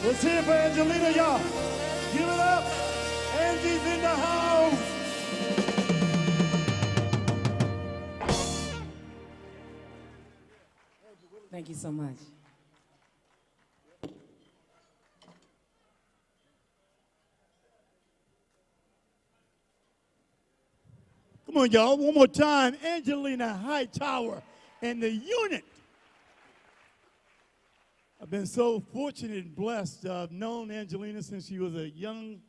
Let's hear it for Angelina, y'all. Give it up. Angie's in the house. Thank you so much. Come on, y'all. One more time. Angelina Hightower and the unit. I've been so fortunate and blessed. I've known Angelina since she was a young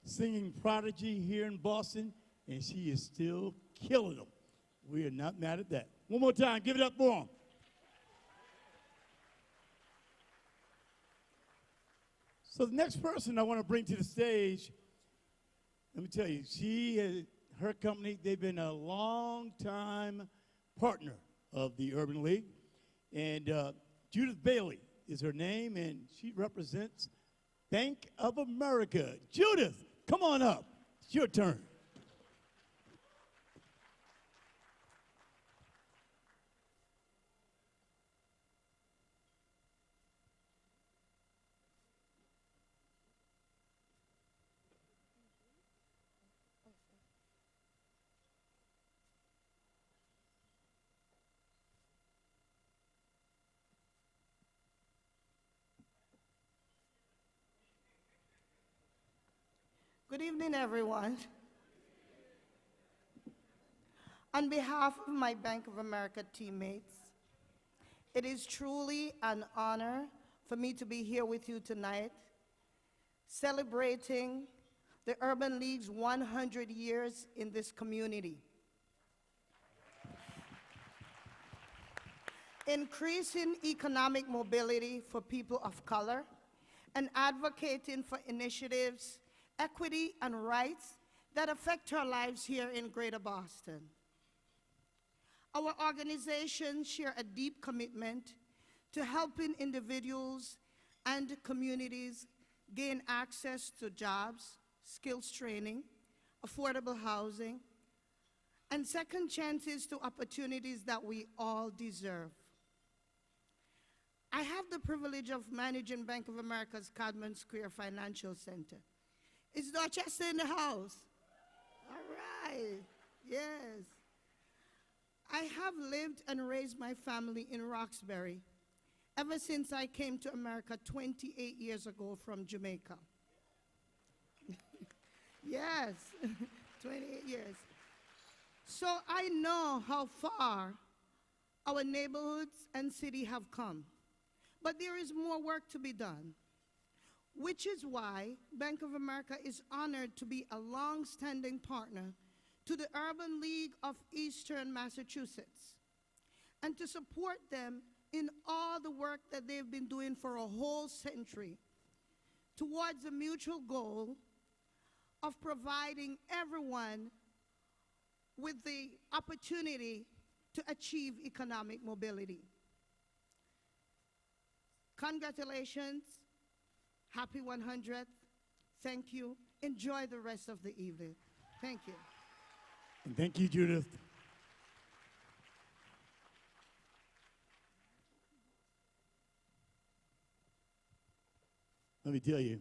singing prodigy here in Boston, and she is still killing them. We are not mad at that. One more time. Give it up for them. So the next person I want to bring to the stage, let me tell you, her company, they've been a long-time partner of the Urban League. And Judith Bailey is her name, and she represents Bank of America. Judith, come on up. It's your turn. Good evening, everyone. On behalf of my Bank of America teammates, it is truly an honor for me to be here with you tonight, celebrating the Urban League's 100 years in this community. Increasing economic mobility for people of color and advocating for initiatives, equity, and rights that affect our lives here in Greater Boston. Our organizations share a deep commitment to helping individuals and communities gain access to jobs, skills training, affordable housing, and second chances to opportunities that we all deserve. I have the privilege of managing Bank of America's Cadman Square Financial Center. Is Dorchester in the house? All right, yes. I have lived and raised my family in Roxbury ever since I came to America 28 years ago from Jamaica. Yes, 28 years. So I know how far our neighborhoods and city have come. But there is more work to be done, which is why Bank of America is honored to be a long-standing partner to the Urban League of Eastern Massachusetts and to support them in all the work that they've been doing for a whole century towards a mutual goal of providing everyone with the opportunity to achieve economic mobility. Congratulations. Happy 100th. Thank you. Enjoy the rest of the evening. Thank you. And thank you, Judith. Let me tell you,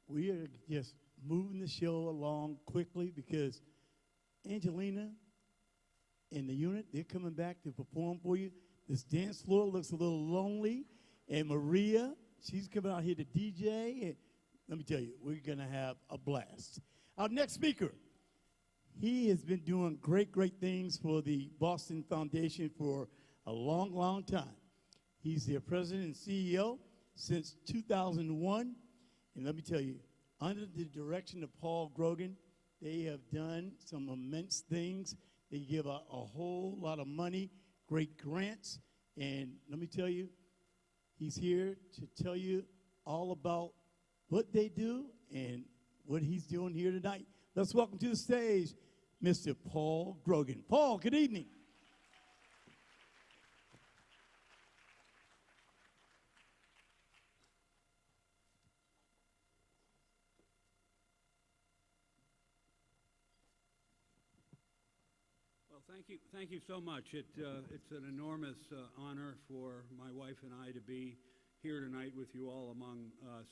we are just moving the show along quickly because Angelina and the unit, they're coming back to perform for you. This dance floor looks a little lonely. And Maria, she's coming out here to DJ. And let me tell you, we're going to have a blast. Our next speaker, he has been doing great, great things for the Boston Foundation for a long, long time. He's their president and CEO since 2001. And let me tell you, under the direction of Paul Grogan, they have done some immense things. They give a whole lot of money, great grants. And let me tell you, he's here to tell you all about what they do and what he's doing here tonight. Let's welcome to the stage Mr. Paul Grogan. Paul, good evening. Well, thank you so much. It's an enormous honor for my wife and I to be here tonight with you all among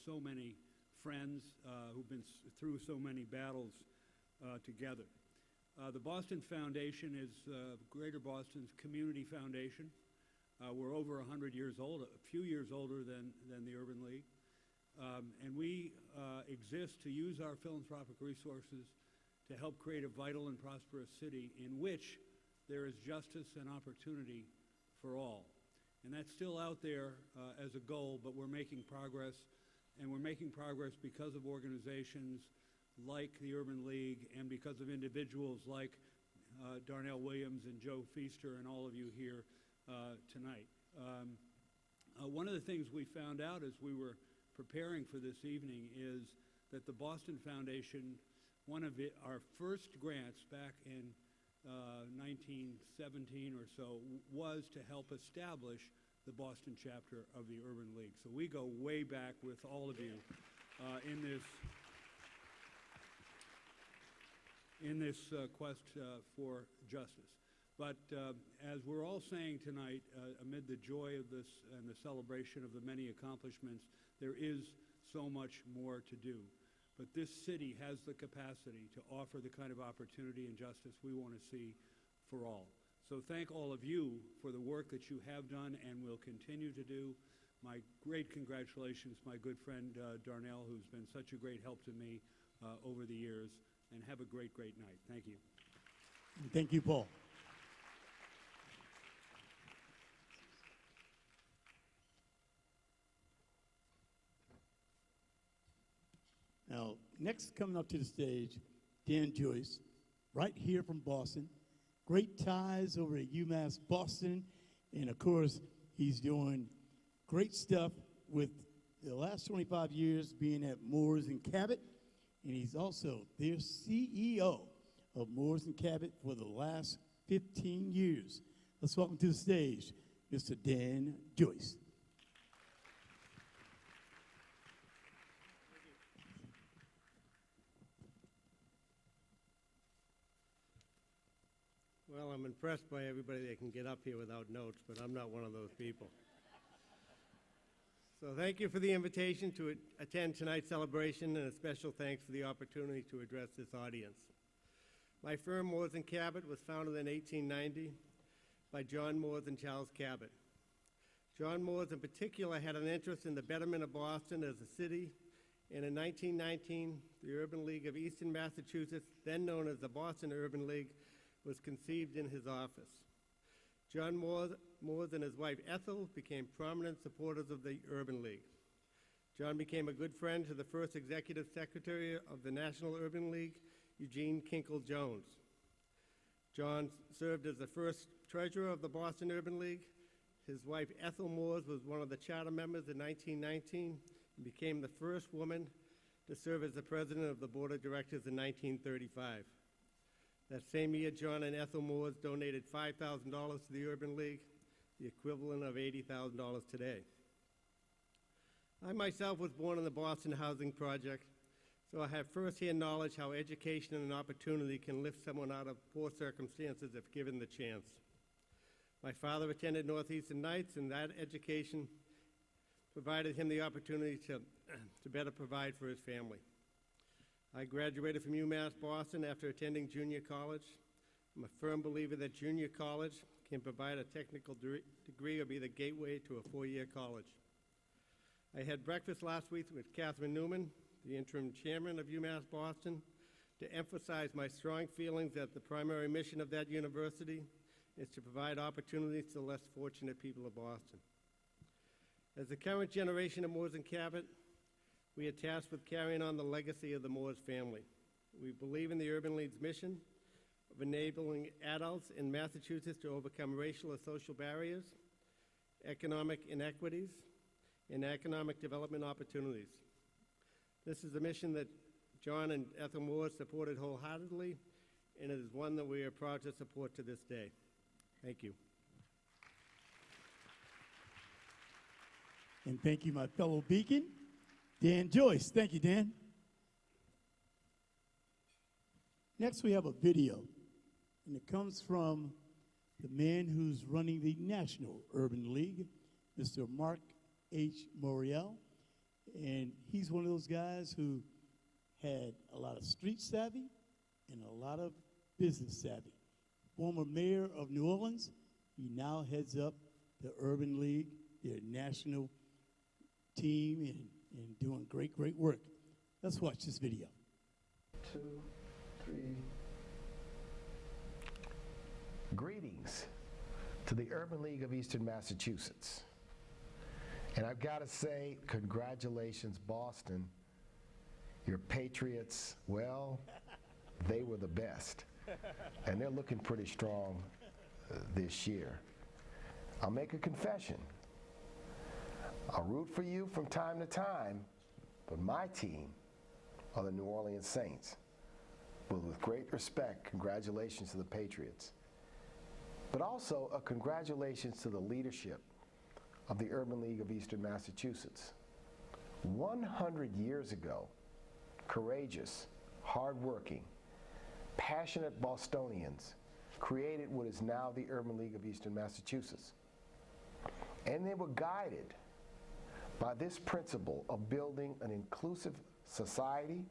so many friends who've been through so many battles together. The Boston Foundation is Greater Boston's community foundation. We're over 100 years old, a few years older than the Urban League. And we exist to use our philanthropic resources to help create a vital and prosperous city in which there is justice and opportunity for all. And that's still out there as a goal, but we're making progress. And we're making progress because of organizations like the Urban League and because of individuals like Darnell Williams and Joe Feaster and all of you here tonight. One of the things we found out as we were preparing for this evening is that the Boston Foundation, one of our first grants back in 1917 or so, was to help establish the Boston chapter of the Urban League. So we go way back with all of you in this quest for justice. But as we're all saying tonight, amid the joy of this and the celebration of the many accomplishments, there is so much more to do. But this city has the capacity to offer the kind of opportunity and justice we want to see for all. So thank all of you for the work that you have done and will continue to do. My great congratulations, my good friend Darnell, who's been such a great help to me over the years. And have a great, great night. Thank you. Thank you, Paul. Now, next coming up to the stage, Dan Joyce, right here from Boston. Great ties over at UMass Boston. And, of course, he's doing great stuff with the last 25 years being at Moores and Cabot. And he's also their CEO of Moores and Cabot for the last 15 years. Let's welcome to the stage Mr. Dan Joyce. Well, I'm impressed by everybody that can get up here without notes, but I'm not one of those people. So thank you for the invitation to attend tonight's celebration, and a special thanks for the opportunity to address this audience. My firm, Moores & Cabot, was founded in 1890 by John Moores and Charles Cabot. John Moores, in particular, had an interest in the betterment of Boston as a city, and in 1919, the Urban League of Eastern Massachusetts, then known as the Boston Urban League, was conceived in his office. John Moores and his wife Ethel became prominent supporters of the Urban League. John became a good friend to the first executive secretary of the National Urban League, Eugene Kinkle Jones. John served as the first treasurer of the Boston Urban League. His wife Ethel Moores was one of the charter members in 1919 and became the first woman to serve as the president of the board of directors in 1935. That same year, John and Ethel Moores donated $5,000 to the Urban League, the equivalent of $80,000 today. I myself was born in the Boston Housing Project, so I have firsthand knowledge how education and opportunity can lift someone out of poor circumstances if given the chance. My father attended Northeastern Knights, and that education provided him the opportunity to better provide for his family. I graduated from UMass Boston after attending junior college. I'm a firm believer that junior college can provide a technical degree or be the gateway to a four-year college. I had breakfast last week with Catherine Newman, the interim chairman of UMass Boston, to emphasize my strong feelings that the primary mission of that university is to provide opportunities to less fortunate people of Boston. As the current generation of Moores and Cabot, we are tasked with carrying on the legacy of the Moores family. We believe in the Urban League's mission of enabling adults in Massachusetts to overcome racial or social barriers, economic inequities, and economic development opportunities. This is a mission that John and Ethel Moores supported wholeheartedly, and it is one that we are proud to support to this day. Thank you. And thank you, my fellow Beacon, Dan Joyce. Thank you, Dan. Next, we have a video, and it comes from the man who's running the National Urban League, Mr. Mark H. Moriel. And he's one of those guys who had a lot of street savvy and a lot of business savvy. Former mayor of New Orleans, he now heads up the Urban League, their national team, and doing great, great work. Let's watch this video. 2, 3. Greetings to the Urban League of Eastern Massachusetts. And I've got to say, congratulations, Boston. Your Patriots, well, they were the best. And they're looking pretty strong this year. I'll make a confession. I'll root for you from time to time, but my team are the New Orleans Saints. But with great respect, congratulations to the Patriots. But also a congratulations to the leadership of the Urban League of Eastern Massachusetts. 100 years ago, courageous, hardworking, passionate Bostonians created what is now the Urban League of Eastern Massachusetts. And they were guided by this principle of building an inclusive society,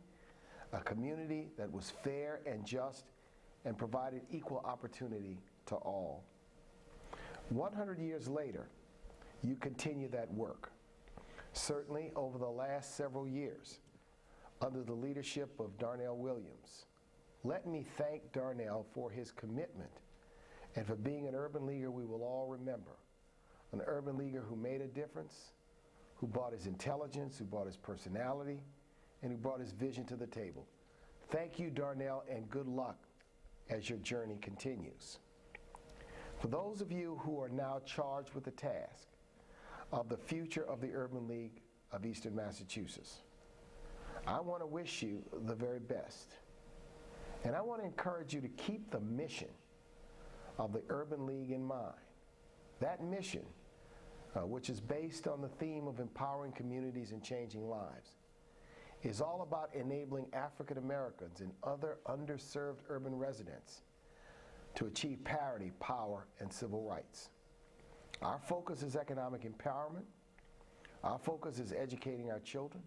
a community that was fair and just and provided equal opportunity to all. 100 years later, you continue that work. Certainly over the last several years, under the leadership of Darnell Williams. Let me thank Darnell for his commitment and for being an urban leaguer we will all remember. An urban leaguer who made a difference, who brought his intelligence, who brought his personality, and who brought his vision to the table. Thank you, Darnell, and good luck as your journey continues. For those of you who are now charged with the task of the future of the Urban League of Eastern Massachusetts, I want to wish you the very best. And I want to encourage you to keep the mission of the Urban League in mind. That mission, which is based on the theme of empowering communities and changing lives, is all about enabling African Americans and other underserved urban residents to achieve parity, power, and civil rights. Our focus is economic empowerment. Our focus is educating our children.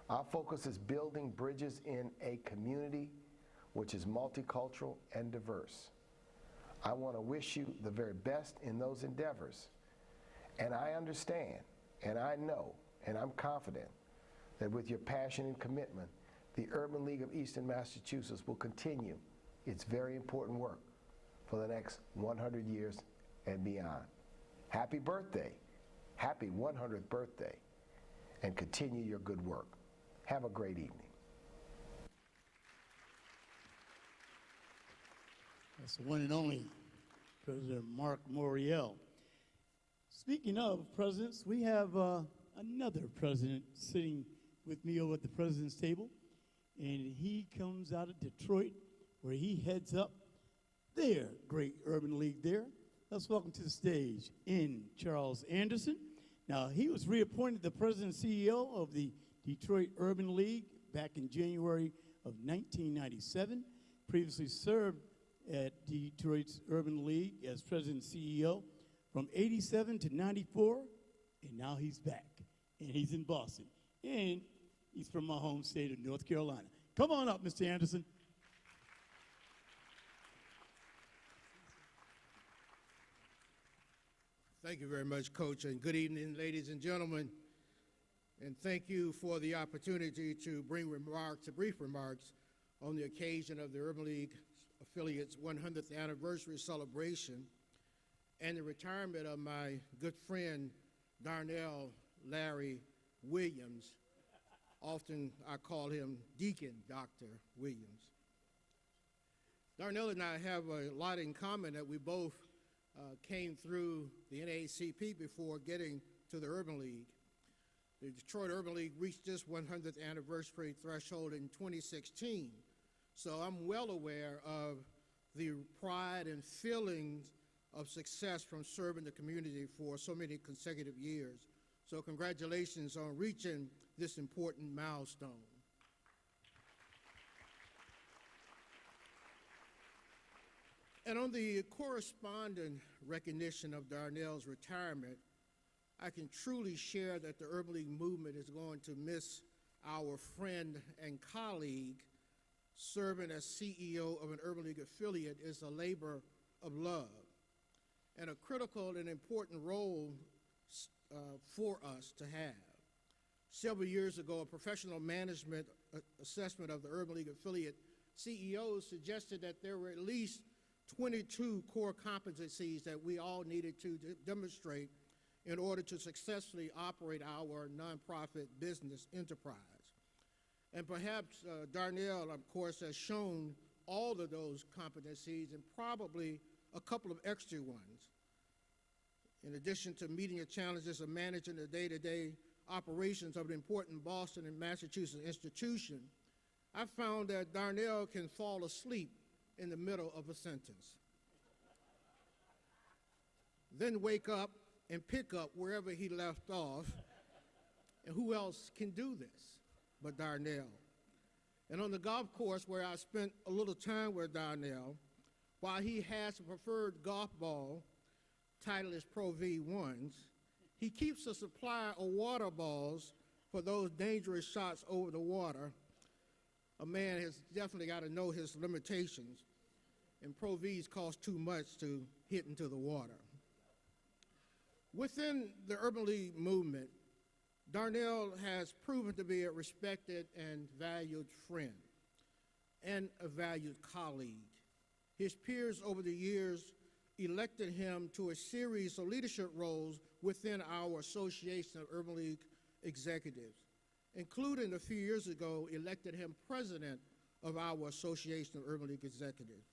Our focus is building bridges in a community which is multicultural and diverse. I want to wish you the very best in those endeavors. And I understand, and I know, and I'm confident that with your passion and commitment, the Urban League of Eastern Massachusetts will continue its very important work for the next 100 years and beyond. Happy birthday, happy 100th birthday, and continue your good work. Have a great evening. That's the one and only President Mark Moriel. Speaking of presidents, we have another president sitting with me over at the president's table, and he comes out of Detroit, where he heads up their great urban league there. Let's welcome to the stage N. Charles Anderson. Now, he was reappointed the president and CEO of the Detroit Urban League back in January of 1997. Previously served at Detroit's Urban League as president and CEO from 87 to 94, and now he's back, and he's in Boston, and he's from my home state of North Carolina. Come on up, Mr. Anderson. Thank you very much, Coach, and good evening, ladies and gentlemen. And thank you for the opportunity to bring brief remarks on the occasion of the Urban League affiliate's 100th anniversary celebration and the retirement of my good friend, Darnell Larry Williams. Often I call him Deacon Dr. Williams. Darnell and I have a lot in common, that we both came through the NAACP before getting to the Urban League. The Detroit Urban League reached this 100th anniversary threshold in 2016, so I'm well aware of the pride and feelings of success from serving the community for so many consecutive years. So congratulations on reaching this important milestone. And on the corresponding recognition of Darnell's retirement, I can truly share that the Urban League movement is going to miss our friend and colleague. Serving as CEO of an Urban League affiliate is a labor of love and a critical and important role for us to have. Several years ago, a professional management assessment of the Urban League affiliate CEOs suggested that there were at least 22 core competencies that we all needed to demonstrate in order to successfully operate our nonprofit business enterprise. And perhaps Darnell, of course, has shown all of those competencies and probably a couple of extra ones. In addition to meeting the challenges of managing the day-to-day operations of an important Boston and Massachusetts institution, I found that Darnell can fall asleep in the middle of a sentence, then wake up and pick up wherever he left off. And who else can do this but Darnell? And on the golf course where I spent a little time with Darnell, while he has a preferred golf ball, Titleist Pro V1s, he keeps a supply of water balls for those dangerous shots over the water. A man has definitely got to know his limitations, and Pro Vs cost too much to hit into the water. Within the Urban League movement, Darnell has proven to be a respected and valued friend and a valued colleague. His peers over the years elected him to a series of leadership roles within our Association of Urban League Executives, including a few years ago elected him president of our Association of Urban League Executives.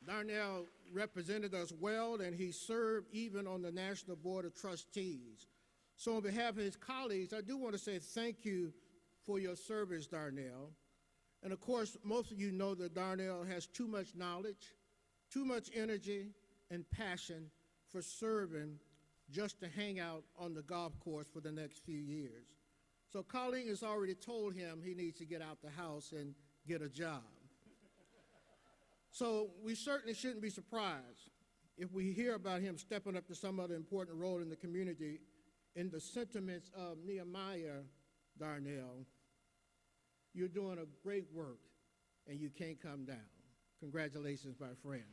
Darnell represented us well, and he served even on the National Board of Trustees. So on behalf of his colleagues, I do want to say thank you for your service, Darnell. And of course, most of you know that Darnell has too much knowledge, too much energy, and passion for serving just to hang out on the golf course for the next few years. So colleague has already told him he needs to get out the house and get a job. So we certainly shouldn't be surprised if we hear about him stepping up to some other important role in the community. In the sentiments of Nehemiah, Darnell, you're doing a great work and you can't come down. Congratulations, my friend.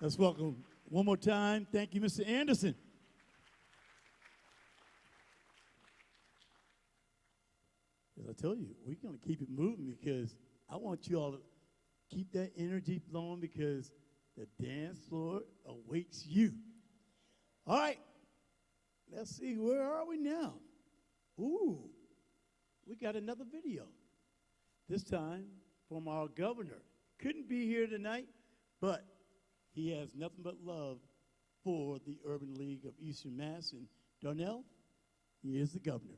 Let's welcome one more time. Thank you, Mr. Anderson. As I told you, we're going to keep it moving because I want you all to keep that energy flowing because the dance floor awaits you. All right, let's see, where are we now? Ooh, we got another video. This time from our governor. Couldn't be here tonight, but he has nothing but love for the Urban League of Eastern Mass. And Darnell, he is the governor.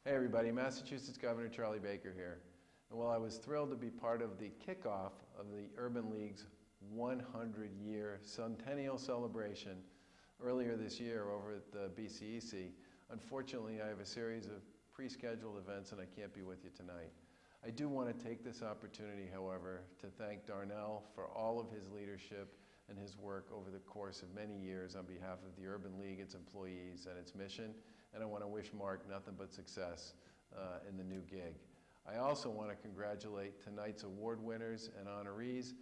Hey everybody, Massachusetts Governor Charlie Baker here. And while I was thrilled to be part of the kickoff of the Urban League's 100-year Centennial celebration earlier this year over at the BCEC, unfortunately I have a series of pre-scheduled events and I can't be with you tonight. I do want to take this opportunity, however, to thank Darnell for all of his leadership and his work over the course of many years on behalf of the Urban League, its employees, and its mission. And I want to wish Mark nothing but success in the new gig. I also want to congratulate tonight's award winners and honorees.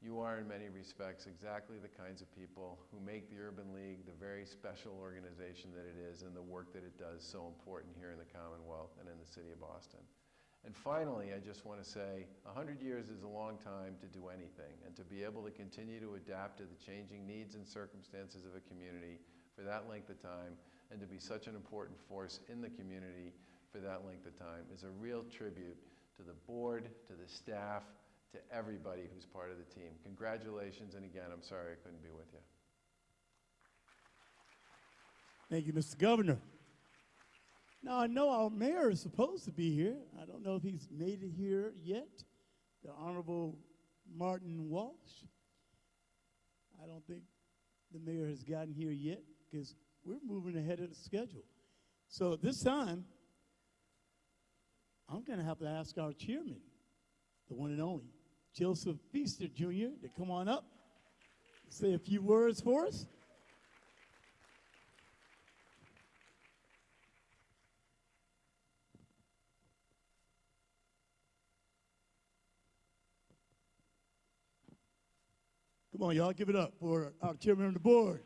You are, in many respects, exactly the kinds of people who make the Urban League the very special organization that it is and the work that it does so important here in the Commonwealth and in the city of Boston. And finally, I just want to say 100 years is a long time to do anything, and to be able to continue to adapt to the changing needs and circumstances of a community for that length of time, and to be such an important force in the community for that length of time is a real tribute to the board, to the staff, to everybody who's part of the team. Congratulations, and again, I'm sorry I couldn't be with you. Thank you, Mr. Governor. Now, I know our mayor is supposed to be here. I don't know if he's made it here yet, the Honorable Martin Walsh. I don't think the mayor has gotten here yet because we're moving ahead of the schedule. So at this time, I'm going to have to ask our chairman, the one and only, Joseph Feaster Jr., to come on up, say a few words for us. Come on, y'all, give it up for our chairman of the board.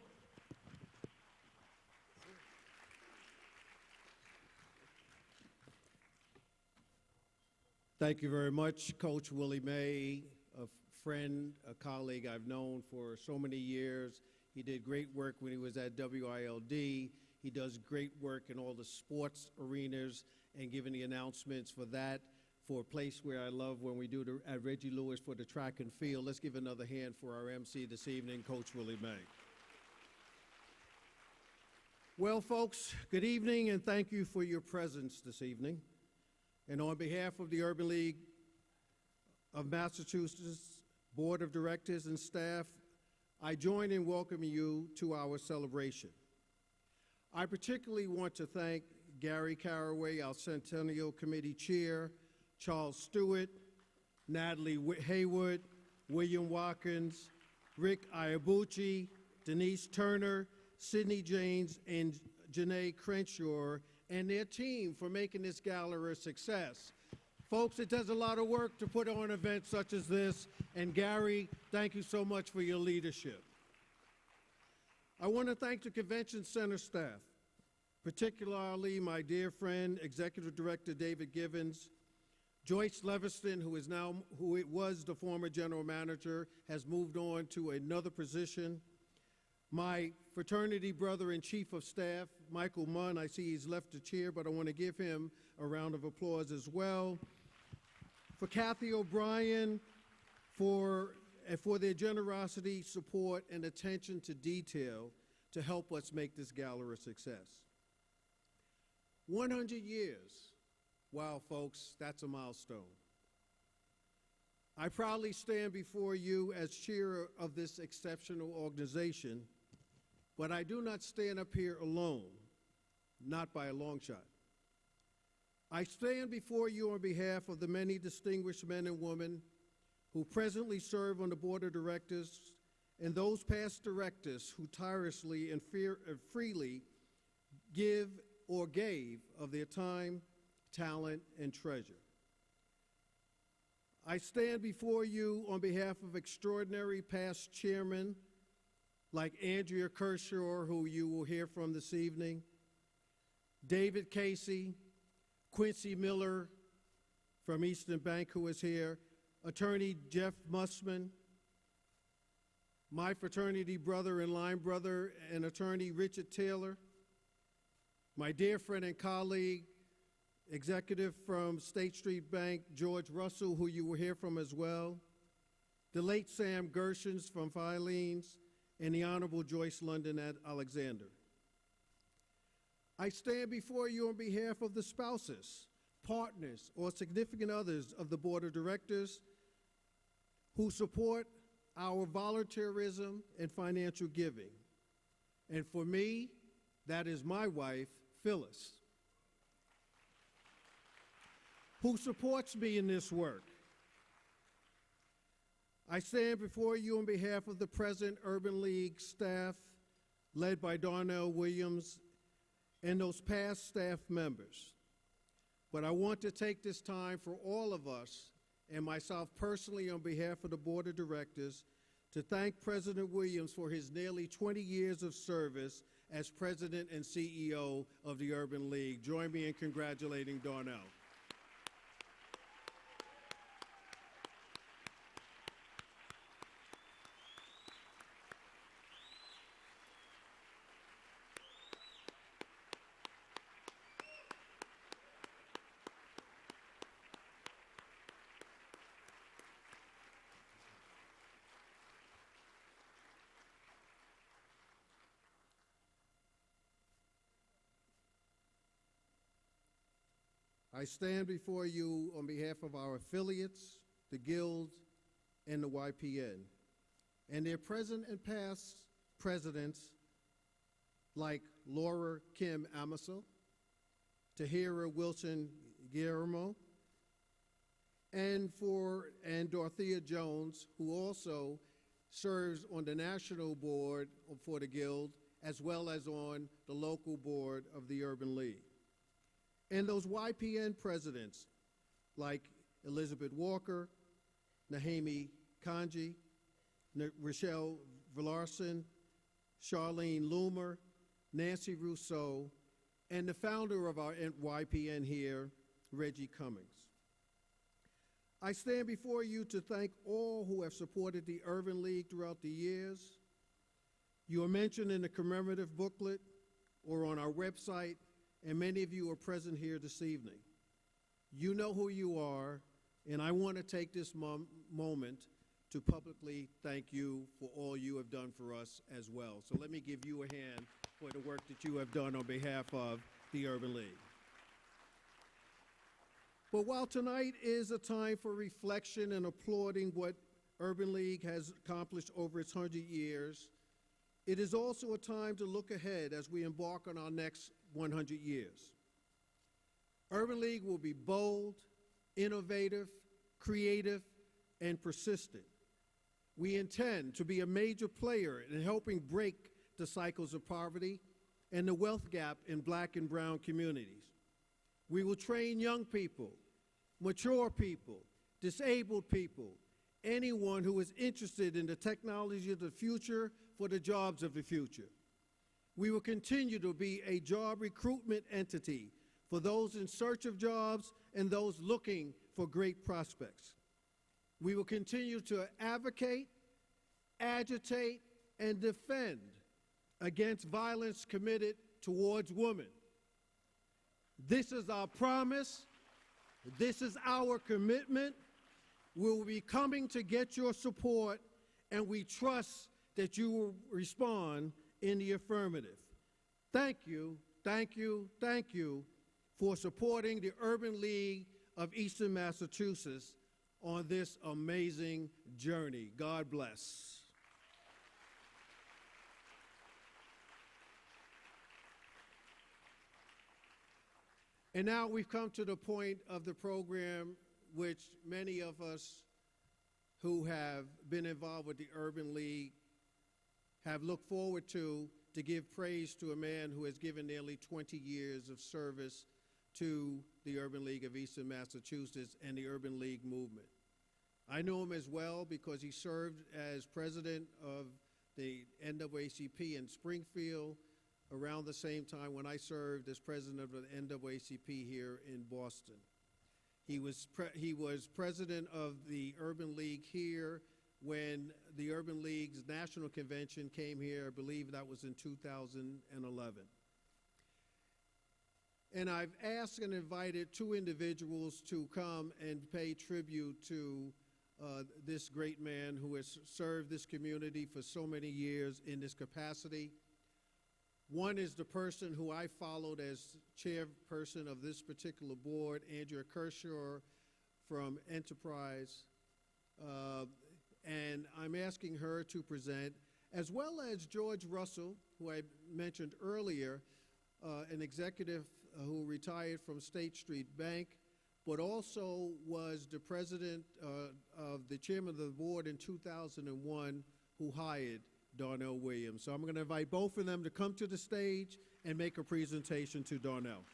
Thank you very much, Coach Willie May, a friend, a colleague I've known for so many years. He did great work when he was at WILD. He does great work in all the sports arenas and giving the announcements for that, for a place where I love when we do at Reggie Lewis for the track and field. Let's give another hand for our MC this evening, Coach Willie May. Well, folks, good evening, and thank you for your presence this evening. And on behalf of the Urban League of Massachusetts Board of Directors and staff, I join in welcoming you to our celebration. I particularly want to thank Gary Caraway, our Centennial Committee Chair, Charles Stewart, Natalie Haywood, William Watkins, Rick Iabuchi, Denise Turner, Sidney James, and Janae Crenshaw, and their team for making this gala a success. Folks, it does a lot of work to put on events such as this, and Gary, thank you so much for your leadership. I want to thank the Convention Center staff, particularly my dear friend, Executive Director David Givens, Joyce Leviston, who was the former general manager, has moved on to another position. My fraternity brother and chief of staff, Michael Munn, I see he's left the chair, but I want to give him a round of applause as well. For Kathy O'Brien, for their generosity, support, and attention to detail to help us make this gala a success. 100 years. Wow, folks, that's a milestone. I proudly stand before you as chair of this exceptional organization, but I do not stand up here alone, not by a long shot. I stand before you on behalf of the many distinguished men and women who presently serve on the board of directors and those past directors who tirelessly and freely give or gave of their time, talent, and treasure. I stand before you on behalf of extraordinary past chairmen like Andrea Kershaw, who you will hear from this evening, David Casey, Quincy Miller from Eastern Bank, who is here, Attorney Jeff Mussman, my fraternity brother and line brother, and Attorney Richard Taylor, my dear friend and colleague, executive from State Street Bank, George Russell, who you will hear from as well, the late Sam Gershons from Filene's, and the Honorable Joyce London at Alexander. I stand before you on behalf of the spouses, partners, or significant others of the Board of Directors who support our volunteerism and financial giving. And for me, that is my wife, Phyllis, who supports me in this work. I stand before you on behalf of the present Urban League staff, led by Darnell Williams, and those past staff members. But I want to take this time for all of us, and myself personally on behalf of the Board of Directors, to thank President Williams for his nearly 20 years of service as President and CEO of the Urban League. Join me in congratulating Darnell. I stand before you on behalf of our affiliates, the Guild, and the YPN, and their present and past presidents like Laura Kim Amiso, Tahira Wilson Guillermo, and Dorothea Jones, who also serves on the national board for the Guild, as well as on the local board of the Urban League. And those YPN presidents, like Elizabeth Walker, Nahemi Kanji, Rochelle Villarson, Charlene Loomer, Nancy Rousseau, and the founder of our YPN here, Reggie Cummings. I stand before you to thank all who have supported the Urban League throughout the years. You are mentioned in the commemorative booklet or on our website, and many of you are present here this evening. You know who you are, and I want to take this moment to publicly thank you for all you have done for us as well. So let me give you a hand for the work that you have done on behalf of the Urban League. But while tonight is a time for reflection and applauding what Urban League has accomplished over its 100 years, it is also a time to look ahead as we embark on our next 100 years. Urban League will be bold, innovative, creative, and persistent. We intend to be a major player in helping break the cycles of poverty and the wealth gap in Black and brown communities. We will train young people, mature people, disabled people, anyone who is interested in the technology of the future for the jobs of the future. We will continue to be a job recruitment entity for those in search of jobs and those looking for great prospects. We will continue to advocate, agitate, and defend against violence committed towards women. This is our promise. This is our commitment. We will be coming to get your support, and we trust that you will respond in the affirmative. Thank you, thank you, thank you for supporting the Urban League of Eastern Massachusetts on this amazing journey. God bless. And now we've come to the point of the program which many of us who have been involved with the Urban League have looked forward to give praise to a man who has given nearly 20 years of service to the Urban League of Eastern Massachusetts and the Urban League movement. I know him as well because he served as president of the NAACP in Springfield around the same time when I served as president of the NAACP here in Boston. He was president of the Urban League here when the Urban League's national convention came here. I believe that was in 2011. And I've asked and invited two individuals to come and pay tribute to this great man who has served this community for so many years in this capacity. One is the person who I followed as chairperson of this particular board, Andrea Kershaw from Enterprise. And I'm asking her to present, as well as George Russell, who I mentioned earlier, an executive who retired from State Street Bank, but also was the president of the chairman of the board in 2001, who hired Darnell Williams. So I'm going to invite both of them to come to the stage and make a presentation to Darnell.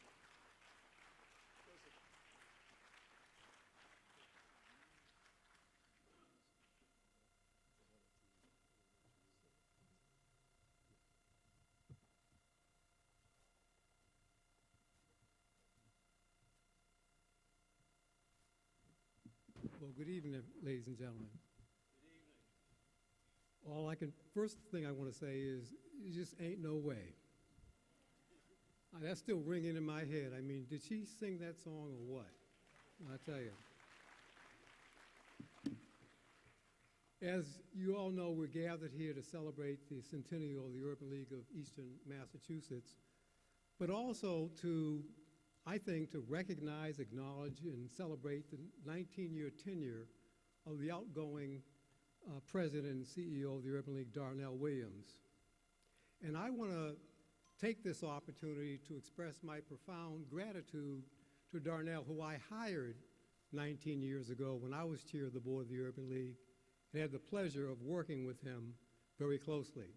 Well, good evening, ladies and gentlemen. First thing I want to say is, it just ain't no way. That's still ringing in my head. I mean, did she sing that song or what? I tell you. As you all know, we're gathered here to celebrate the Centennial of the Urban League of Eastern Massachusetts, but also to, I think, to recognize, acknowledge, and celebrate the 19-year tenure of the outgoing president and CEO of the Urban League, Darnell Williams. And I want to take this opportunity to express my profound gratitude to Darnell, who I hired 19 years ago when I was chair of the board of the Urban League and had the pleasure of working with him very closely.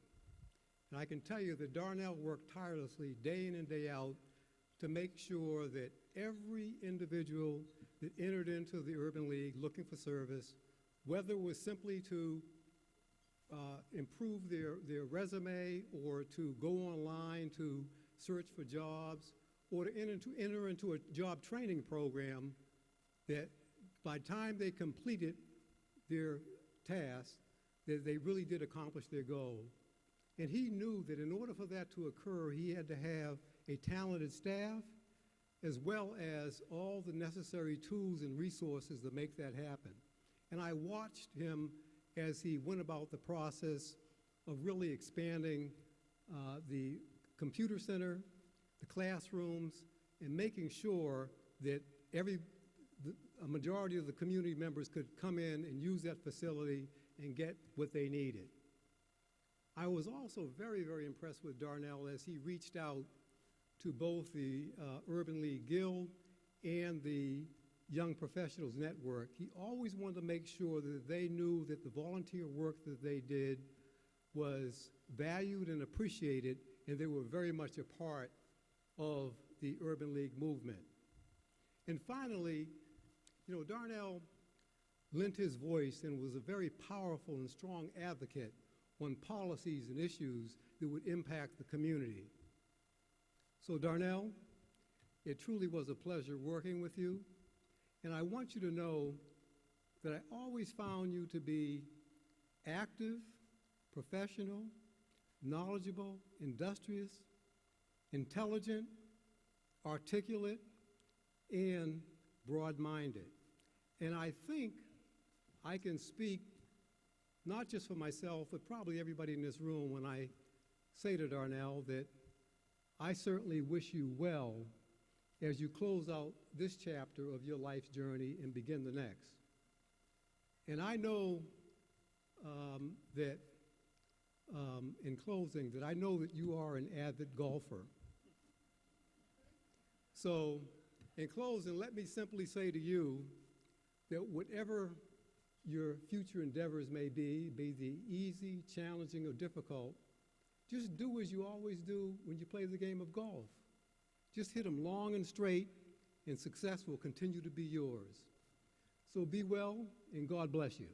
And I can tell you that Darnell worked tirelessly day in and day out to make sure that every individual that entered into the Urban League looking for service, whether it was simply to improve their resume or to go online to search for jobs or to enter into a job training program, that by the time they completed their task, that they really did accomplish their goal. And he knew that in order for that to occur, he had to have a talented staff as well as all the necessary tools and resources to make that happen. And I watched him as he went about the process of really expanding the computer center, the classrooms, and making sure that a majority of the community members could come in and use that facility and get what they needed. I was also very, very impressed with Darnell as he reached out to both the Urban League Guild and the Young Professionals Network. He always wanted to make sure that they knew that the volunteer work that they did was valued and appreciated, and they were very much a part of the Urban League movement. And finally, you know, Darnell lent his voice and was a very powerful and strong advocate on policies and issues that would impact the community. So Darnell, it truly was a pleasure working with you, and I want you to know that I always found you to be active, professional, knowledgeable, industrious, intelligent, articulate, and broad-minded. And I think I can speak not just for myself, but probably everybody in this room when I say to Darnell that I certainly wish you well as you close out this chapter of your life's journey and begin the next. And I know that, in closing, that I know that you are an avid golfer. So, in closing, let me simply say to you that whatever your future endeavors may be they easy, challenging, or difficult, just do as you always do when you play the game of golf. Just hit them long and straight, and success will continue to be yours. So be well, and God bless you.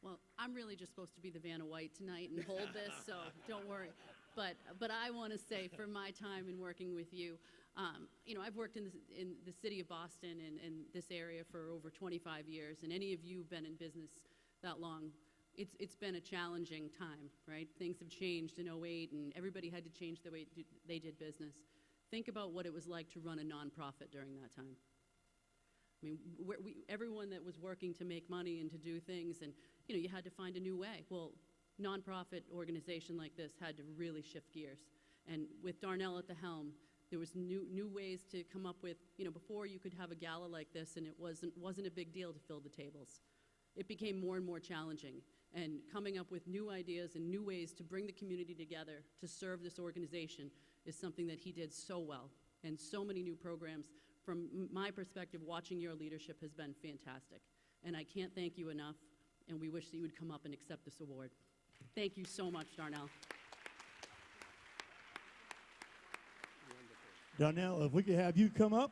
Well, I'm really just supposed to be the Vanna White tonight and hold this, so don't worry. But I want to say, for my time in working with you, you know, I've worked in the city of Boston and this area for over 25 years, and any of you who've been in business that long, it's been a challenging time, right? Things have changed in '08, and everybody had to change the way they did business. Think about what it was like to run a nonprofit during that time. I mean, everyone that was working to make money and to do things, and you know, you had to find a new way. Well, nonprofit organization like this had to really shift gears. And with Darnell at the helm, there was new ways to come up with, you know, before you could have a gala like this and it wasn't a big deal to fill the tables. It became more and more challenging, and coming up with new ideas and new ways to bring the community together to serve this organization is something that he did so well. And so many new programs. From my perspective, watching your leadership has been fantastic. And I can't thank you enough, and we wish that you would come up and accept this award. Thank you so much, Darnell. Darnell, if we could have you come up.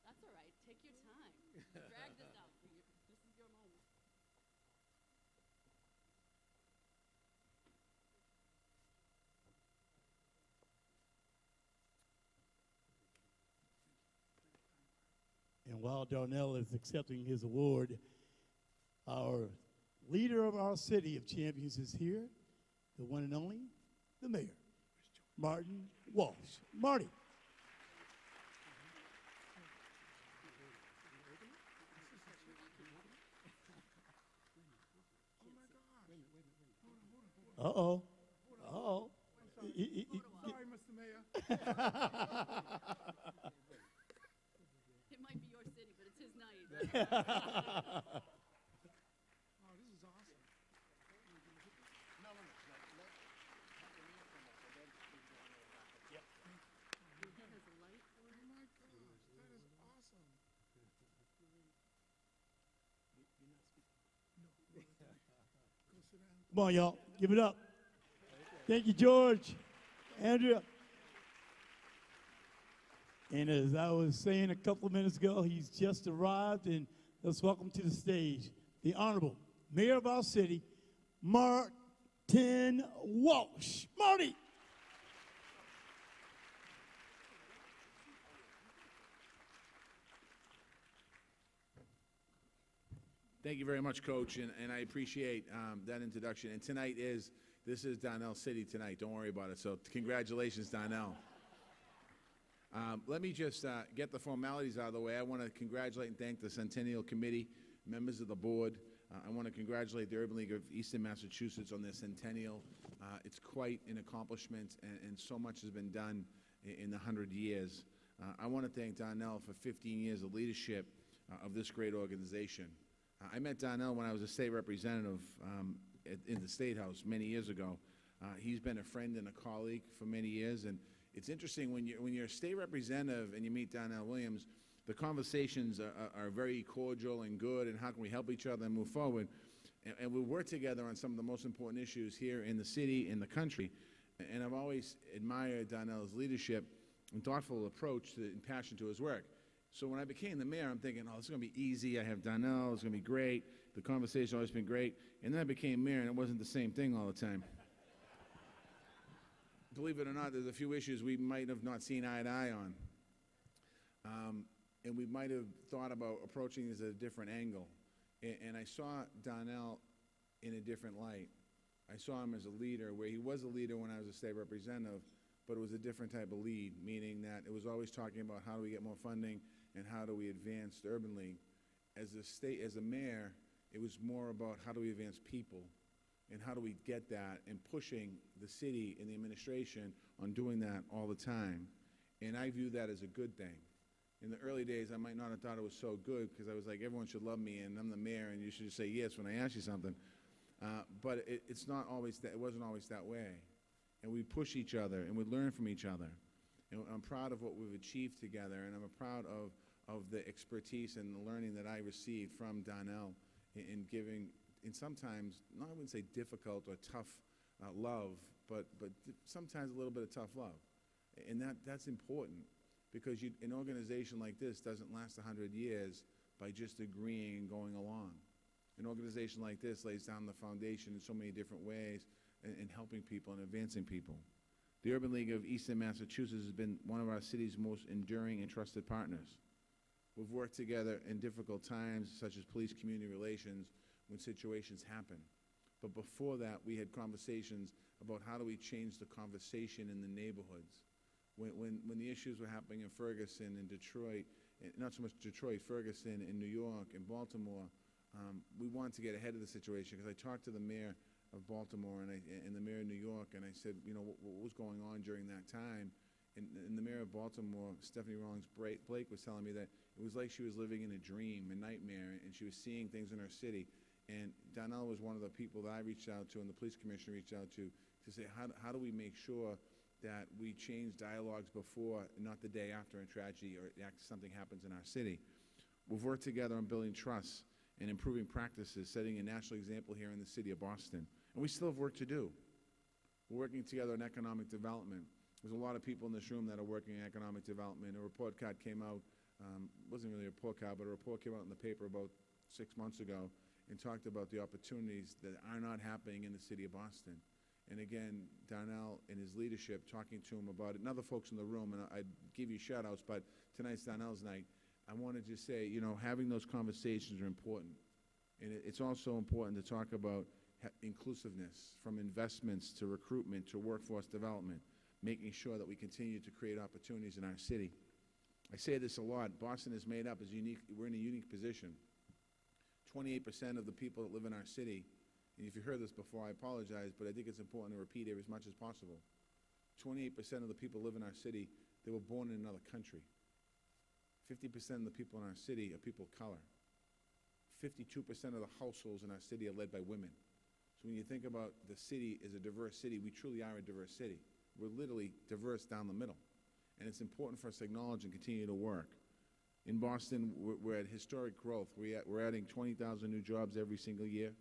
That's all right. Take your time. Drag this out for you. This is your moment. And while Darnell is accepting his award, our leader of our city of champions is here, the one and only, the mayor, Martin Walsh. Marty. Uh-oh. Uh-oh. Sorry, Mr. Mayor. It might be your city, but it's his night. Come on, y'all. Give it up. Thank you, George. Andrea. And as I was saying a couple of minutes ago, he's just arrived, and let's welcome to the stage the Honorable Mayor of our city, Martin Walsh. Marty. Thank you very much, Coach, and I appreciate that introduction. And this is Donnell City tonight. Don't worry about it. So congratulations, Donnell. Let me just get the formalities out of the way. I want to congratulate and thank the Centennial Committee, members of the board. I want to congratulate the Urban League of Eastern Massachusetts on their centennial. It's quite an accomplishment, and so much has been done in the 100 years. I want to thank Donnell for 15 years of leadership of this great organization. I met Donnell when I was a state representative in the State House many years ago. He's been a friend and a colleague for many years, and it's interesting when you're a state representative and you meet Donnell Williams, the conversations are very cordial and good, and how can we help each other and move forward. And we work together on some of the most important issues here in the city, in the country. And I've always admired Donnell's leadership and thoughtful approach and passion to his work. So when I became the mayor, I'm thinking, oh, this is going to be easy. I have Donnell. It's going to be great. The conversation's always been great. And then I became mayor, and it wasn't the same thing all the time. Believe it or not, there's a few issues we might have not seen eye to eye on. And we might have thought about approaching this at a different angle. And I saw Donnell in a different light. I saw him as a leader, where he was a leader when I was a state representative, but it was a different type of lead, meaning that it was always talking about how do we get more funding and how do we advance the Urban League. As a mayor, it was more about how do we advance people and how do we get that, and pushing the city and the administration on doing that all the time. And I view that as a good thing. In the early days, I might not have thought it was so good, because I was like, everyone should love me, and I'm the mayor, and you should just say yes when I ask you something. But it's not always that. It wasn't always that way. And we push each other, and we learn from each other. And I'm proud of what we've achieved together, and I'm proud of the expertise and the learning that I received from Donnell in giving, and sometimes, I wouldn't say difficult or tough love, but sometimes a little bit of tough love. And that's important, because an organization like this doesn't last 100 years by just agreeing and going along. An organization like this lays down the foundation in so many different ways in helping people and advancing people. The Urban League of Eastern Massachusetts has been one of our city's most enduring and trusted partners. We've worked together in difficult times, such as police-community relations, when situations happen. But before that, we had conversations about how do we change the conversation in the neighborhoods. When the issues were happening in Ferguson and Detroit, not so much Detroit, Ferguson and New York and Baltimore, we wanted to get ahead of the situation, because I talked to the mayor of Baltimore and the mayor of New York, and I said, what was going on during that time? And the mayor of Baltimore, Stephanie Rawlings Blake, was telling me that it was like she was living in a dream, a nightmare, and she was seeing things in her city. And Donnell was one of the people that I reached out to, and the police commissioner reached out to say, how do we make sure that we change dialogues before, not the day after a tragedy or something happens in our city. We've worked together on building trust and improving practices, setting a national example here in the city of Boston. And we still have work to do. We're working together on economic development. There's a lot of people in this room that are working in economic development. A report card came out, wasn't really a report card, but a report came out in the paper about 6 months ago and talked about the opportunities that are not happening in the city of Boston. And again, Donnell and his leadership, talking to him about it, and other folks in the room, and I'd give you shout-outs, but tonight's Donnell's night. I wanted to say, having those conversations are important. And it's also important to talk about inclusiveness, from investments to recruitment to workforce development, making sure that we continue to create opportunities in our city. I say this a lot. Boston is made up as unique. We're in a unique position. 28% of the people that live in our city, and if you heard this before, I apologize, but I think it's important to repeat it as much as possible. 28% of the people live in our city, they were born in another country. 50% of the people in our city are people of color. 52% of the households in our city are led by women. So when you think about the city as a diverse city, we truly are a diverse city. We're literally diverse down the middle. And it's important for us to acknowledge and continue to work. In Boston, we're at historic growth. We're adding 20,000 new jobs every single year.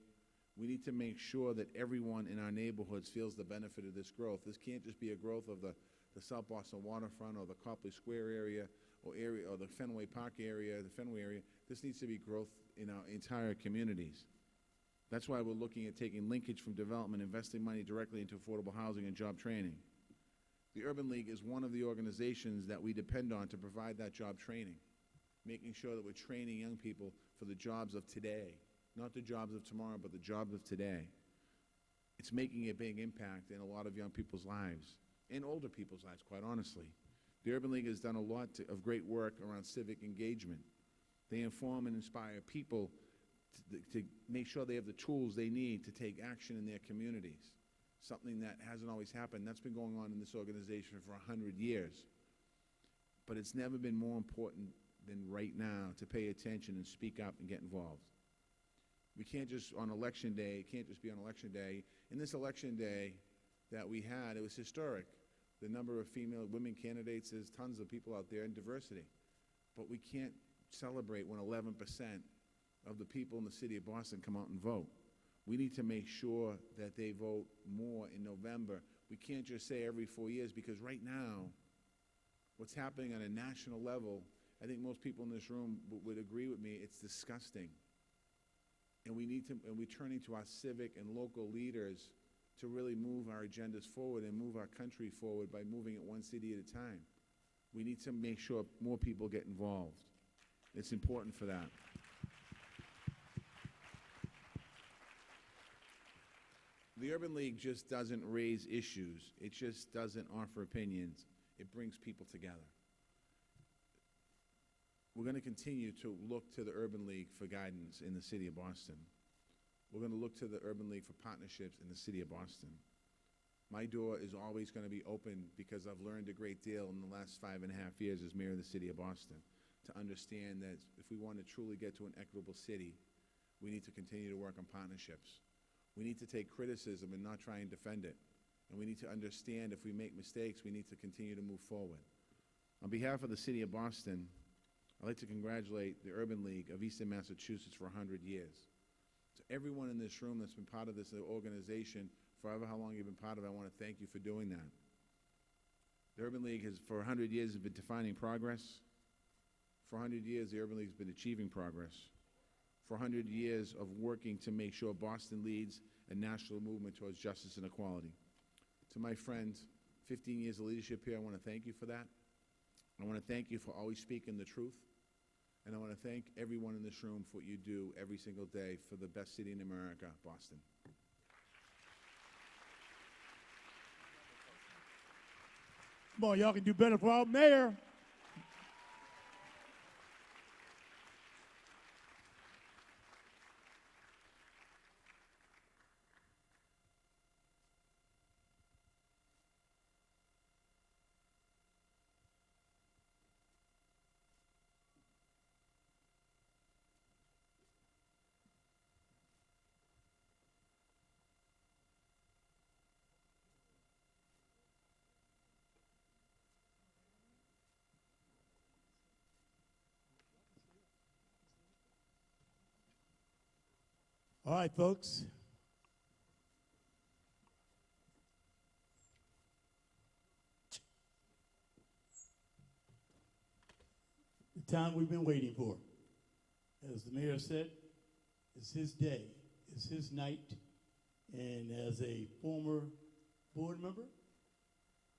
We need to make sure that everyone in our neighborhoods feels the benefit of this growth. This can't just be a growth of the South Boston waterfront or the Copley Square area or the Fenway Park area, the Fenway area. This needs to be growth in our entire communities. That's why we're looking at taking linkage from development, investing money directly into affordable housing and job training. The Urban League is one of the organizations that we depend on to provide that job training, making sure that we're training young people for the jobs of today, not the jobs of tomorrow, but the jobs of today. It's making a big impact in a lot of young people's lives, and older people's lives, quite honestly. The Urban League has done a lot of great work around civic engagement. They inform and inspire people to make sure they have the tools they need to take action in their communities, something that hasn't always happened. That's been going on in this organization for 100 years. But it's never been more important than right now to pay attention and speak up and get involved. We can't just on election day, it can't just be on election day. In this election day that we had, it was historic. The number of women candidates, there's tons of people out there, and diversity. But we can't celebrate when 11% of the people in the city of Boston come out and vote. We need to make sure that they vote more in November. We can't just say every 4 years, because right now, what's happening on a national level, I think most people in this room would agree with me, it's disgusting. And we're turning to our civic and local leaders to really move our agendas forward and move our country forward by moving it one city at a time. We need to make sure more people get involved. It's important for that. The Urban League just doesn't raise issues. It just doesn't offer opinions. It brings people together. We're going to continue to look to the Urban League for guidance in the city of Boston. We're going to look to the Urban League for partnerships in the city of Boston. My door is always going to be open, because I've learned a great deal in the last 5.5 years as mayor of the city of Boston, to understand that if we want to truly get to an equitable city, we need to continue to work on partnerships. We need to take criticism and not try and defend it. And we need to understand if we make mistakes, we need to continue to move forward. On behalf of the city of Boston, I'd like to congratulate the Urban League of Eastern Massachusetts for 100 years. To everyone in this room that's been part of this organization, forever how long you've been part of it, I want to thank you for doing that. The Urban League has, for 100 years, has been defining progress. For 100 years, the Urban League has been achieving progress. For 100 years of working to make sure Boston leads a national movement towards justice and equality. To my friends, 15 years of leadership here, I want to thank you for that. I want to thank you for always speaking the truth. And I want to thank everyone in this room for what you do every single day for the best city in America, Boston. Come on, y'all can do better for our mayor. All right, folks. The time we've been waiting for. As the mayor said, it's his day, it's his night, and as a former board member,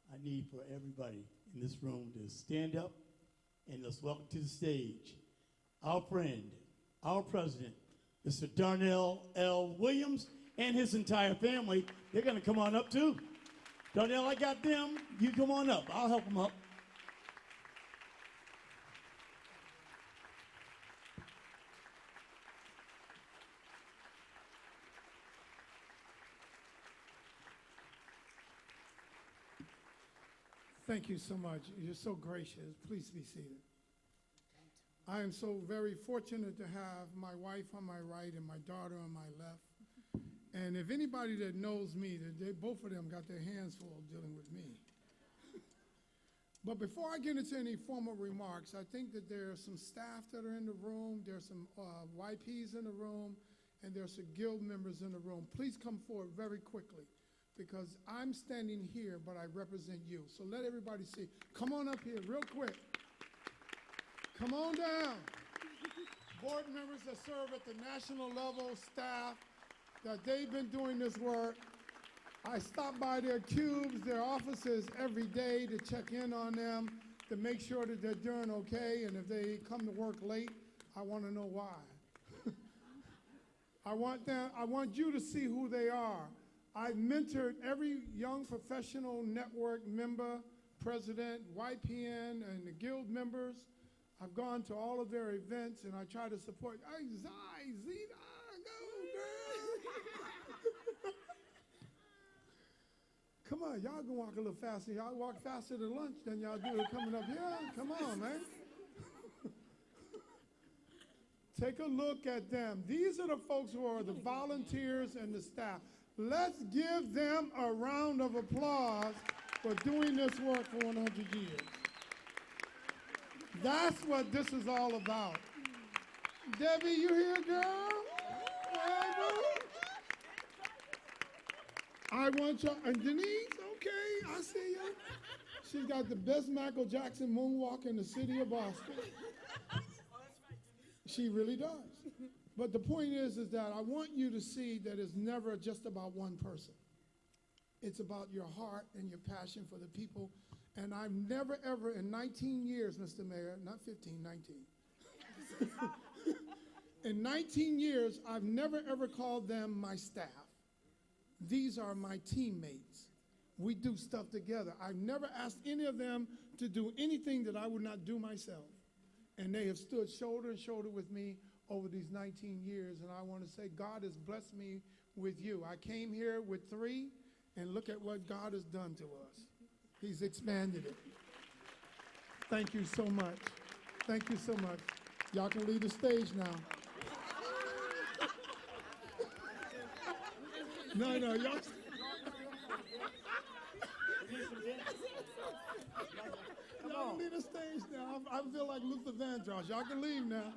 I need for everybody in this room to stand up and let's welcome to the stage our friend, our president, Mr. Darnell L. Williams, and his entire family. They're going to come on up, too. Darnell, I got them. You come on up. I'll help them up. Thank you so much. You're so gracious. Please be seated. I am so very fortunate to have my wife on my right and my daughter on my left. And if anybody that knows me, both of them got their hands full dealing with me. But before I get into any formal remarks, I think that there are some staff that are in the room, there's some YPs in the room, and there's some guild members in the room. Please come forward very quickly, because I'm standing here, but I represent you. So let everybody see. Come on up here real quick. Come on down. Board members that serve at the national level, staff, that they've been doing this work. I stop by their cubes, their offices every day to check in on them, to make sure that they're doing okay, and if they come to work late, I want to know why. I want you to see who they are. I've mentored every young professional network member, president, YPN, and the guild members. I've gone to all of their events, and I try to support. Hey, Zita, go, girl. Come on, y'all can walk a little faster. Y'all walk faster to lunch than y'all do coming up here. Come on, man. Take a look at them. These are the folks who are the volunteers and the staff. Let's give them a round of applause for doing this work for 100 years. That's what this is all about. Debbie, you here, girl? Hey, boo. I want you, and Denise, okay, I see you. She's got the best Michael Jackson moonwalk in the city of Boston. She really does. But the point is that I want you to see that it's never just about one person. It's about your heart and your passion for the people. And I've never, ever, in 19 years, Mr. Mayor, not 15, 19. In 19 years, I've never, ever called them my staff. These are my teammates. We do stuff together. I've never asked any of them to do anything that I would not do myself. And they have stood shoulder to shoulder with me over these 19 years. And I want to say God has blessed me with you. I came here with 3, and look at what God has done to us. He's expanded it. Thank you so much. Thank you so much. Y'all can leave the stage now. No, y'all. Y'all can leave the stage now. I feel like Luther Vandross. Y'all can leave now.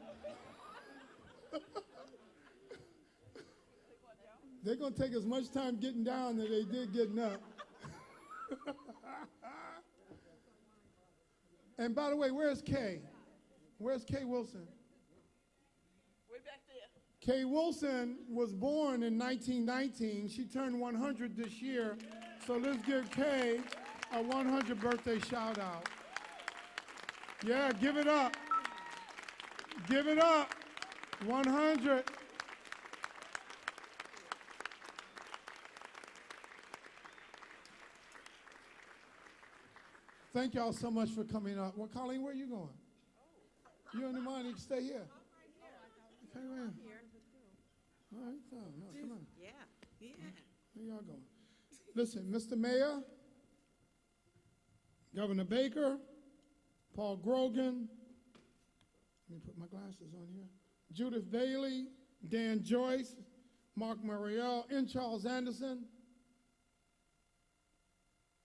They're going to take as much time getting down as they did getting up. And by the way, where's Kay? Where's Kay Wilson? Way back there. Kay Wilson was born in 1919. She turned 100 this year. So let's give Kay a 100 birthday shout out. Yeah, give it up. Give it up. 100. Thank y'all so much for coming up. Well, Colleen, where are you going? You and the money, you can stay here. Okay, man. All right, no, come on. Yeah. Where y'all going? Listen, Mr. Mayor, Governor Baker, Paul Grogan, let me put my glasses on here, Judith Bailey, Dan Joyce, Mark Muriel, and Charles Anderson,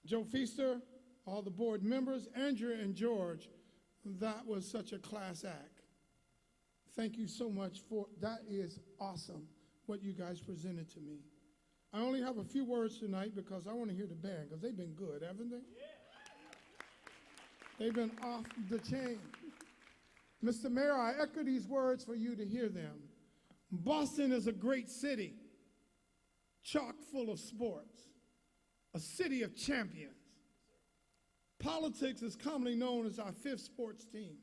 Joe Feaster, all the board members, Andrew and George. That was such a class act. Thank you so much for, that is awesome, what you guys presented to me. I only have a few words tonight because I want to hear the band, because they've been good, haven't they? Yeah. They've been off the chain. Mr. Mayor, I echo these words for you to hear them. Boston is a great city, chock full of sports, a city of champions. Politics is commonly known as our 5th sports team.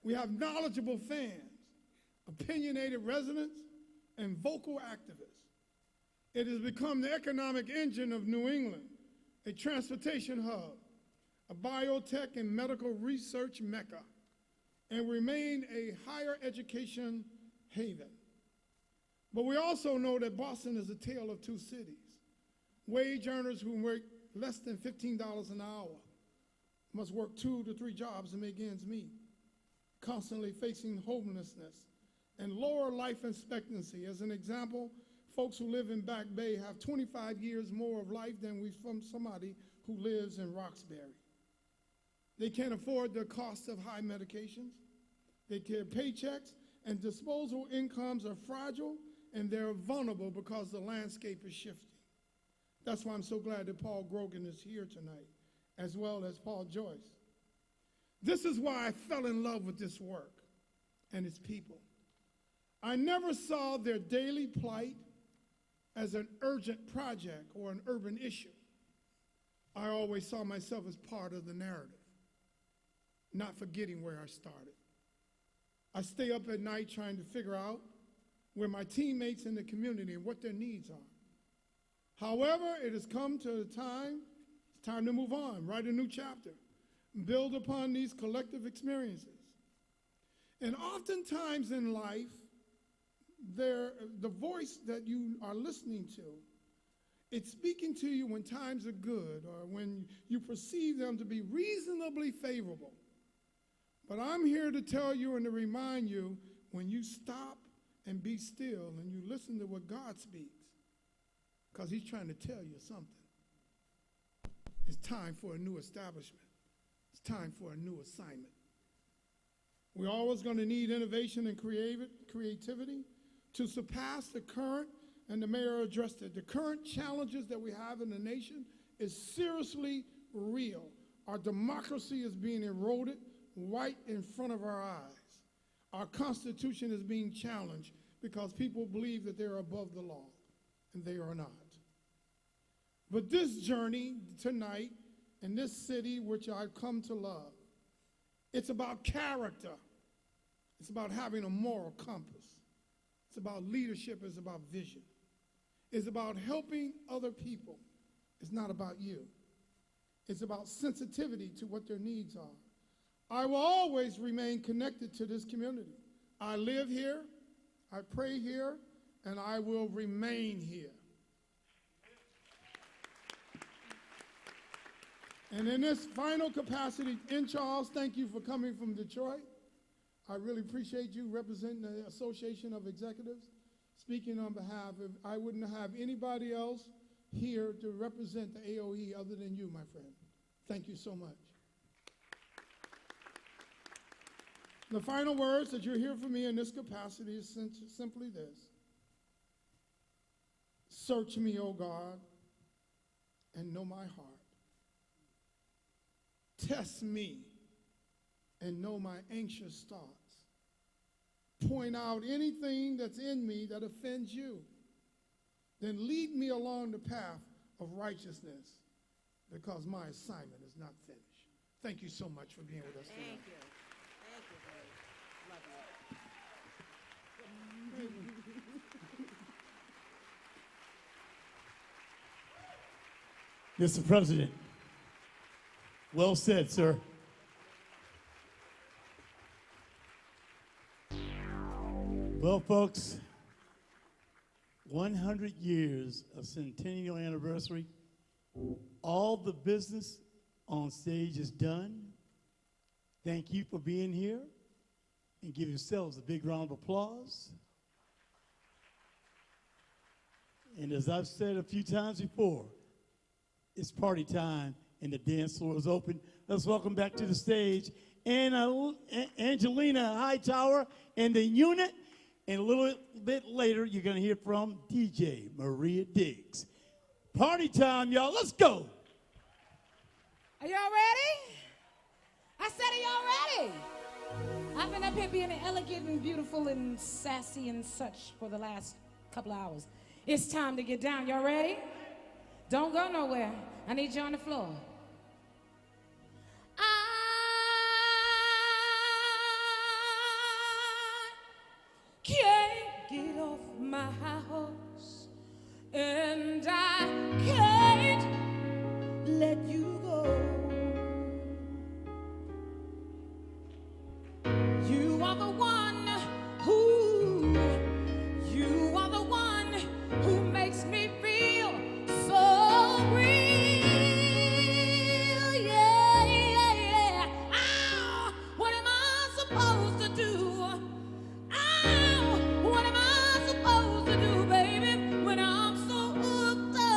We have knowledgeable fans, opinionated residents, and vocal activists. It has become the economic engine of New England, a transportation hub, a biotech and medical research mecca, and remain a higher education haven. But we also know that Boston is a tale of 2 cities. Wage earners who work less than $15 an hour must work 2 to 3 jobs to make ends meet, constantly facing homelessness and lower life expectancy. As an example, folks who live in Back Bay have 25 years more of life than from somebody who lives in Roxbury. They can't afford the cost of high medications. Their paychecks and disposable incomes are fragile and they're vulnerable because the landscape is shifting. That's why I'm so glad that Paul Grogan is here tonight, as well as Paul Joyce. This is why I fell in love with this work and its people. I never saw their daily plight as an urgent project or an urban issue. I always saw myself as part of the narrative, not forgetting where I started. I stay up at night trying to figure out where my teammates in the community and what their needs are. However, it has come to it's time to move on, write a new chapter, build upon these collective experiences. And oftentimes in life, the voice that you are listening to, it's speaking to you when times are good or when you perceive them to be reasonably favorable. But I'm here to tell you and to remind you, when you stop and be still and you listen to what God speaks, because he's trying to tell you something. It's time for a new establishment. It's time for a new assignment. We're always going to need innovation and creativity to surpass the current, and the mayor addressed it. The current challenges that we have in the nation is seriously real. Our democracy is being eroded right in front of our eyes. Our Constitution is being challenged because people believe that they're above the law, and they are not. But this journey tonight in this city, which I've come to love, it's about character. It's about having a moral compass. It's about leadership. It's about vision. It's about helping other people. It's not about you. It's about sensitivity to what their needs are. I will always remain connected to this community. I live here, I pray here, and I will remain here. And in this final capacity, in Charles, thank you for coming from Detroit. I really appreciate you representing the Association of Executives. Speaking on behalf of, I wouldn't have anybody else here to represent the AOE other than you, my friend. Thank you so much. The final words that you'll hear from me in this capacity is simply this. Search me, O God, and know my heart. Test me and know my anxious thoughts. Point out anything that's in me that offends you. Then lead me along the path of righteousness, because my assignment is not finished. Thank you so much for being with us tonight. Thank you. Thank you, babe. Love you. Mr. President, well said, sir. Well, folks, 100 years of Centennial anniversary. All the business on stage is done. Thank you for being here, and give yourselves a big round of applause. And as I've said a few times before, it's party time and the dance floor is open. Let's welcome back to the stage Angelina Hightower and the unit. And a little bit later, you're going to hear from DJ Maria Diggs. Party time, y'all. Let's go. Are y'all ready? I said, are y'all ready? I've been up here being elegant and beautiful and sassy and such for the last couple of hours. It's time to get down. Y'all ready? Don't go nowhere. I need you on the floor. Can't get off my horse, and I can't let you go. You are the one who makes me feel so real. Yeah, yeah, yeah. Oh, what am I supposed to do? What am I supposed to do, baby, when I'm so hooked up?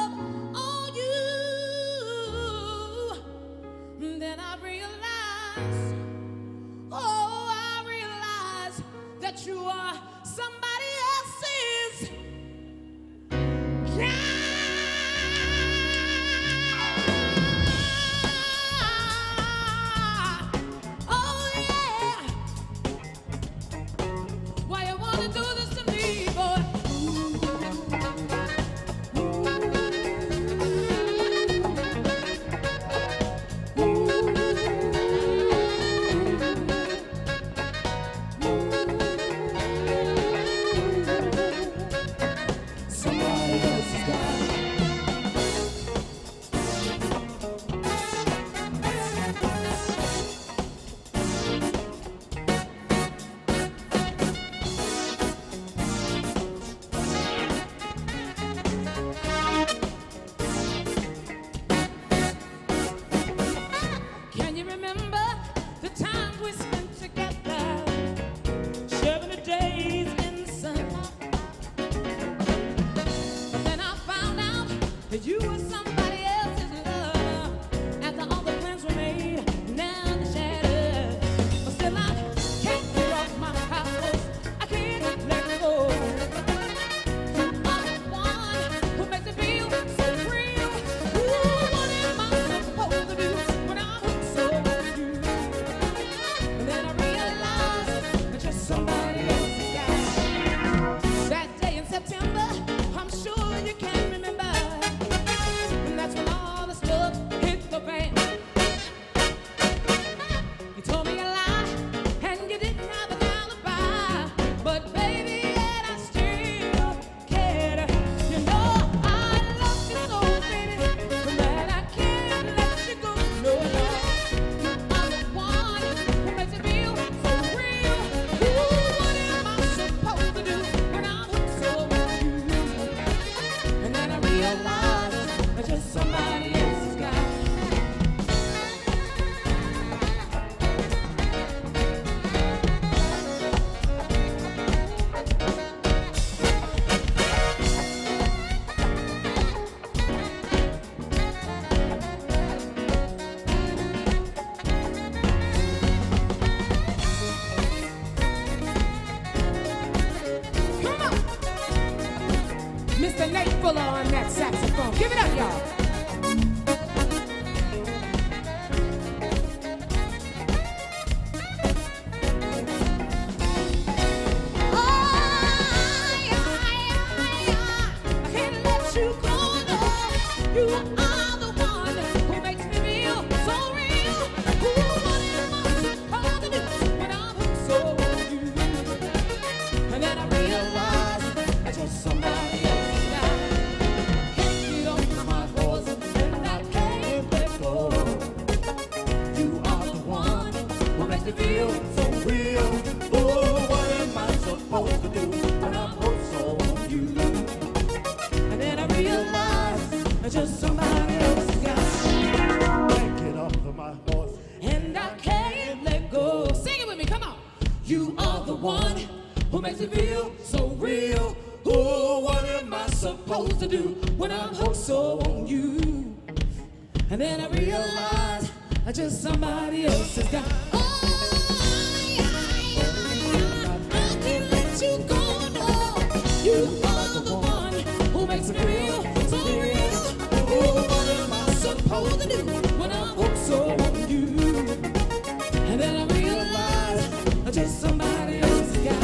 that you were somebody else's love. After all the plans were made, now they're shattered. But still I can't get off my house. I can't let go. You are the one who makes me feel so real. Ooh, what am I supposed to do when I'm hooked so on you? And then I realize that you're somebody else's guy. That day in September, I'm sure you can remember. And that's when all the stuff hit the fan. You told me a lie, and you didn't have an alibi. But baby, yet I still cared. You know I love you so, baby, that I can't let you go. No, no. You are the one who makes me feel so real. Ooh, what am I supposed to do when I'm hooked so on you? And then I realize that you're somebody else's guy. Come on. Mr. Nate Fuller on that saxophone. Give it up, y'all. I can't let you go, no. You are the one who makes me feel so real. Ooh, what am I supposed to do when I'm hooked so on you? And then I realize that you're somebody else's guy. Can't get off my horse and I can't let go. You are the one who makes me feel so real. Oh, what am I supposed to do when I'm hooked so on you? And then I realize that you're somebody else's guy. Can't get off of my horse. And I can't let go. Sing it with me, come on. You are the one who makes me feel so real. Oh, what am I supposed to do when I'm hooked so on you? And then I realize I just somebody else's guy. Oh, I can't let you go, no. You are the one who makes me feel so real. Oh, what am I supposed to do when I'm hooked so on you? And then I realize I'm just somebody else's guy.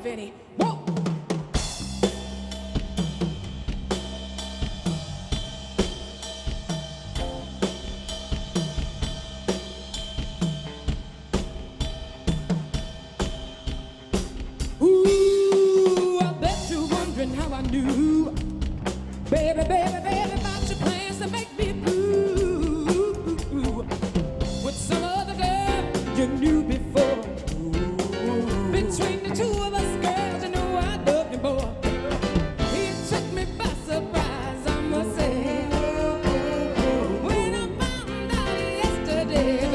of any. Whoa! Ooh, I bet you're wondering how I knew. Baby, baby, baby, about your plans to make me blue. With some other girl you knew before. Between the two of us, girls, you know I love you more. It took me by surprise, I must say. When I found out yesterday